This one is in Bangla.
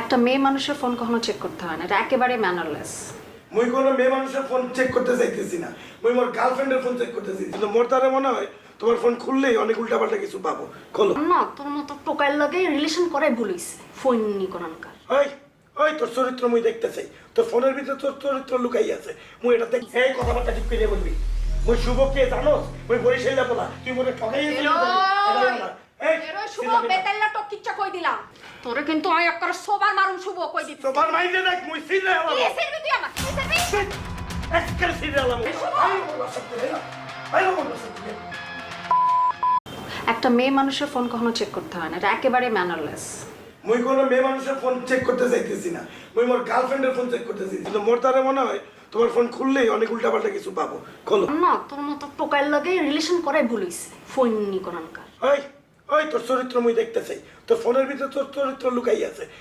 একটা মেয়ে মানুষের ফোন কখনো চেক করতে হয় না, এটা একেবারে ম্যানারলেস। মুই কোনো মেয়ে মানুষের ফোন চেক করতে চাইতেছি না, মুই মোর গার্লফ্রেন্ডের ফোন চেক করতে চাইছি। কিন্তু মোর দ্বারা মনে হয় তোমার ফোন খুললেই অনেক উল্টাপাল্টা কিছু পাবো। খোলো। না, তোর মতো টোকাইয়ের লগে রিলেশন করাই ভুলিস। ফোন নি কোনকার। ওই ওই তোর চরিত্র মুই দেখতে চাই, তোর ফোনের ভিতরে তোর চরিত্র লুকাই আছে। মুই এটা দেখ, এই কথাবার্তা ঠিক করে বলবি। মুই শুভ কে জানোস? মুই বরিশাল বলা, তুই মোরে ঠকাইছিস। শুভ বেতাল্লা তো কিচ্ছা কই দিলাম তোরে, কিন্তু আমি একটা সোবার মারুম শুভ কই দিতে। তোমার মাইন্ডে দেখ, মুই সিনে আলাম। কি সিরবি তুই আমার? কি সিরবি? এক্কের সিনে আলাম। একটা মেয়ে মানুষের ফোন কখনো চেক করতে হয় না, এটা একেবারে ম্যানারলেস। মুই কোনো মেয়ে মানুষের ফোন চেক করতে চাইতেছি না, মুই মোর গার্লফ্রেন্ডের ফোন চেক করতে চাইছি। কিন্তু মোর দ্বারা মনে হয় তোমার ফোন খুললেই অনেক উল্টাপাল্টা কিছু পাবো। খোলো। না, তোর মতো টোকাইয়ের লগে রিলেশন করাই ভুলিস। ফোন নি কোনকার। ওই ওই তোর চরিত্র মুই দেখতে চাই, তোর ফোনের ভিতরে তোর চরিত্র লুকাই আছে।